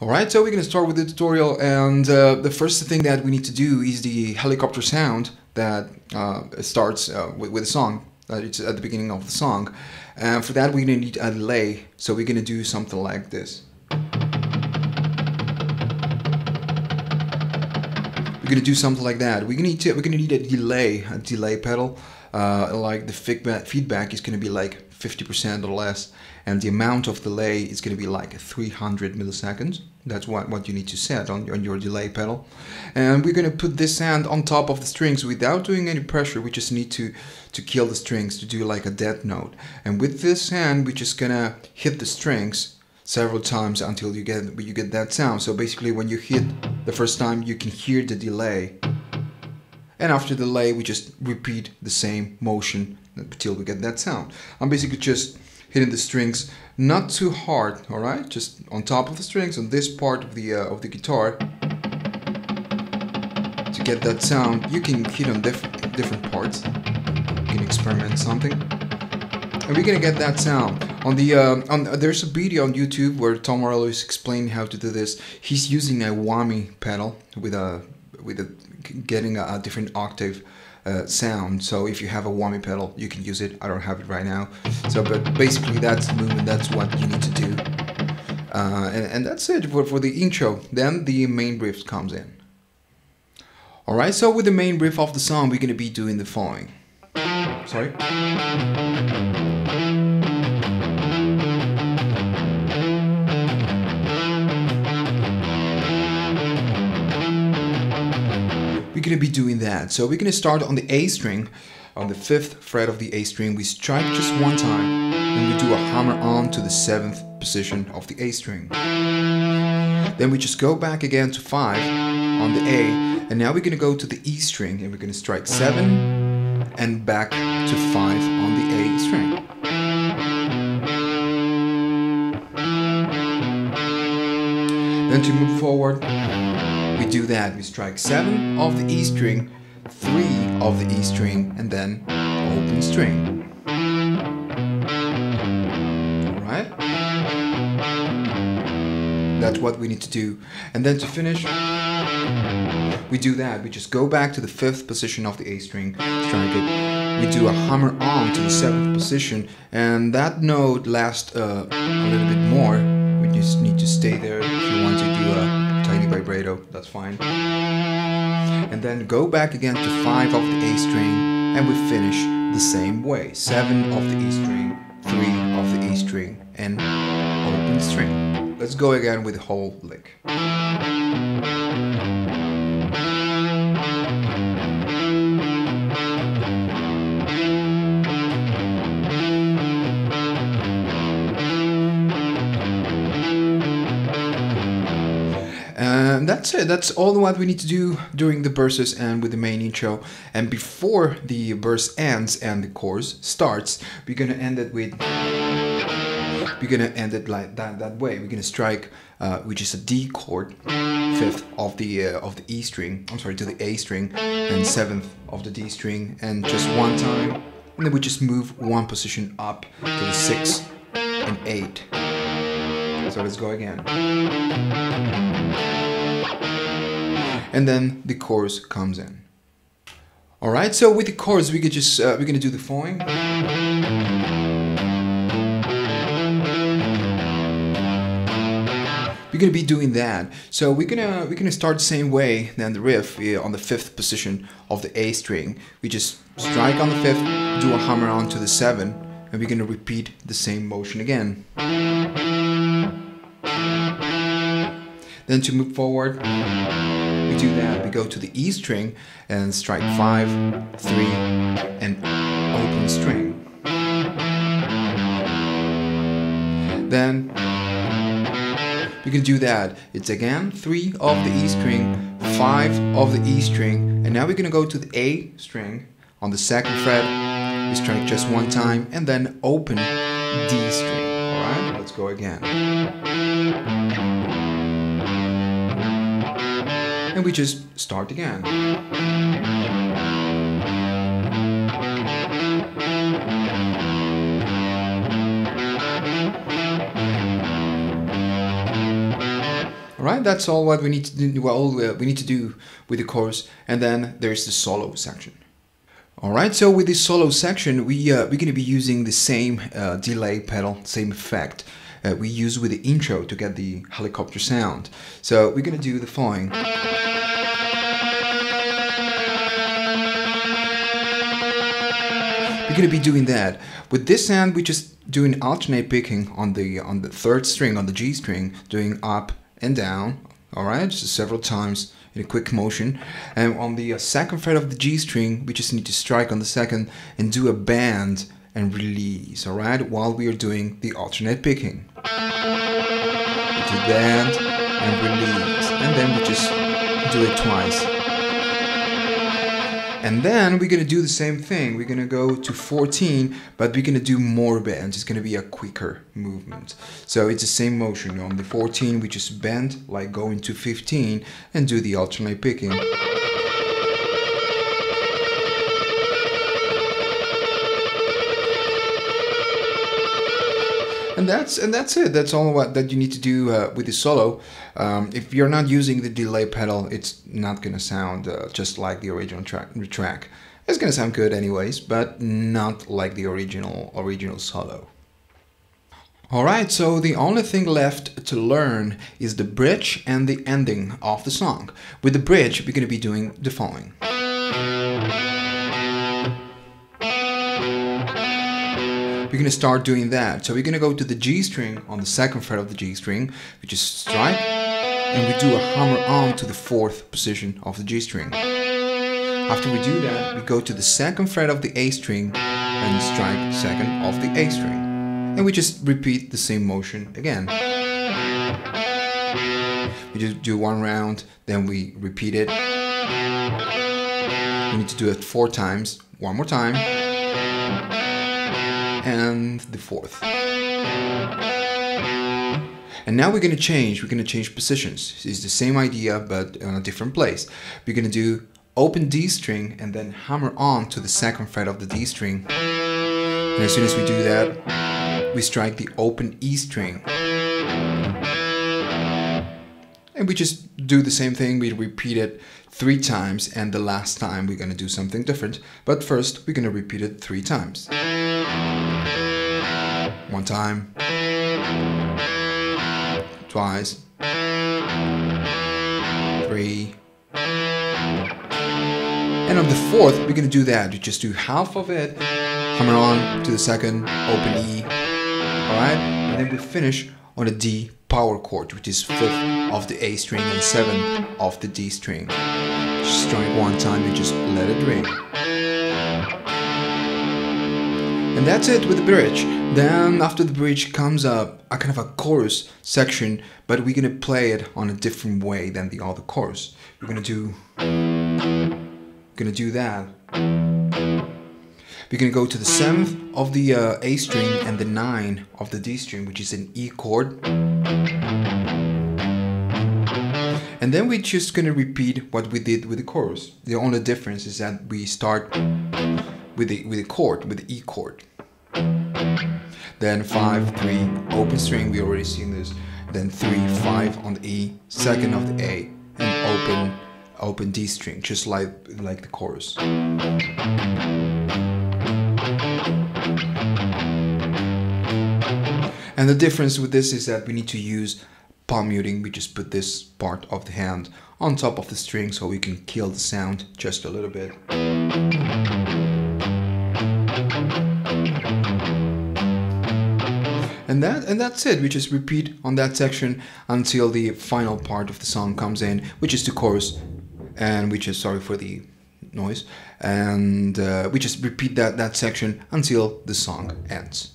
Alright, so we're going to start with the tutorial, and the first thing that we need to do is the helicopter sound that starts with a song. It's at the beginning of the song. And for that we're going to need a delay, so we're going to do something like this. We're going to do something like that. We're going to need a delay pedal. Like the feedback is going to be like 50% or less, and the amount of delay is going to be like 300 milliseconds. That's what you need to set on your delay pedal. And we're going to put this hand on top of the strings without doing any pressure. We just need to kill the strings, to do like a dead note. And with this hand we're just gonna hit the strings several times until you get that sound. So basically when you hit the first time you can hear the delay, and after the delay we just repeat the same motion until we get that sound. I'm basically just hitting the strings not too hard, alright? Just on top of the strings on this part of the guitar to get that sound. You can hit on different parts. You can experiment something, and we're gonna get that sound. On the there's a video on YouTube where Tom Morello is explaining how to do this. He's using a whammy pedal with getting a different octave sound. So if you have a whammy pedal you can use it. I don't have it right now, so but basically that's the movement, that's what you need to do, and that's it for the intro. Then the main riff comes in. Alright, so with the main riff of the song we're gonna be doing the following. Sorry. We're going to be doing that. So we're going to start on the A string, on the 5th fret of the A string. We strike just one time, and we do a hammer on to the 7th position of the A string. Then we just go back again to 5 on the A, and now we're going to go to the E string, and we're going to strike 7 and back to 5 on the A string. Then to move forward, we do that. We strike 7 of the E string, 3 of the E string, and then open string. Alright? That's what we need to do. And then to finish, we do that. We just go back to the 5th position of the A string, strike it. We do a hammer on to the 7th position, and that note lasts a little bit more. We just need to stay there. If you want to do a tiny vibrato, that's fine. And then go back again to 5 of the A string, and we finish the same way. 7 of the E string, 3 of the E string, and open string. Let's go again with the whole lick. And that's it. That's all what we need to do during the verses and with the main intro. And before the verse ends and the chorus starts, we're gonna end it with. We're gonna end it like that way. We're gonna strike, which is a D chord, 5th of the E string. I'm sorry, to the A string, and 7th of the D string, and just one time. And then we just move one position up to the 6 and 8. So let's go again. And then the chorus comes in. Alright, so with the chorus we could just we're gonna do the following. We're gonna be doing that. So we're gonna start the same way than the riff on the 5th position of the A string. We just strike on the 5th, do a hammer on to the 7, and we're gonna repeat the same motion again. Then to move forward, we do that. We go to the E string and strike 5, 3, and open string. Then we can do that. It's again 3 of the E string, 5 of the E string, and now we're gonna go to the A string on the 2nd fret. We strike just one time and then open D string. Alright, let's go again. And we just start again. All right, that's all what we need to do. Well, we need to do with the chorus, and then there's the solo section. All right, so with this solo section, we're going to be using the same delay pedal, same effect we use with the intro to get the helicopter sound. So we're going to do the following. We're going to be doing that. With this hand, we just doing alternate picking on the third string, on the G string, doing up and down. All right, just several times in a quick motion. And on the second fret of the G string, we just need to strike on the second and do a bend and release. All right, while we are doing the alternate picking. We do bend and release, and then we just do it twice. And then we're going to do the same thing. We're going to go to 14, but we're going to do more bends. It's going to be a quicker movement. So it's the same motion. On the 14, we just bend, like go into 15, and do the alternate picking. And that's it. That's all that you need to do with the solo. If you're not using the delay pedal, it's not gonna sound just like the original track. It's gonna sound good anyways, but not like the original solo. All right, so the only thing left to learn is the bridge and the ending of the song. With the bridge, we're gonna be doing the following. We're going to start doing that. So we're going to go to the G string on the second fret of the G string. We just strike and we do a hammer on to the fourth position of the G string. After we do that, we go to the second fret of the A string and strike second of the A string. And we just repeat the same motion again. We just do one round, then we repeat it. We need to do it 4 times. One more time. And the fourth. And now we're going to change positions. It's the same idea but on a different place. We're going to do open D string and then hammer on to the second fret of the D string. And as soon as we do that, we strike the open E string. And we just do the same thing. We repeat it 3 times, and the last time we're going to do something different. But first we're going to repeat it 3 times. 1 time, twice, 3, and on the fourth we're going to do that. You just do half of it, hammer on to the second, open E, alright, and then we finish on a D power chord, which is 5th of the A string and 7th of the D string. Just strike 1 time and just let it ring. And that's it with the bridge. Then after the bridge comes up a kind of a chorus section, but we're gonna play it on a different way than the other chorus. We're gonna do that. We're gonna go to the 7th of the A string and the 9 of the D string, which is an E chord. And then we're just gonna repeat what we did with the chorus. The only difference is that we start with the chord, with the E chord. Then 5, 3, open string, we already seen this. Then 3, 5 on the E, second of the A, and open D string, just like the chorus. And the difference with this is that we need to use palm muting. We just put this part of the hand on top of the string so we can kill the sound just a little bit. And that's it. We just repeat on that section until the final part of the song comes in, which is the chorus, and which is, sorry for the noise, and we just repeat that section until the song ends.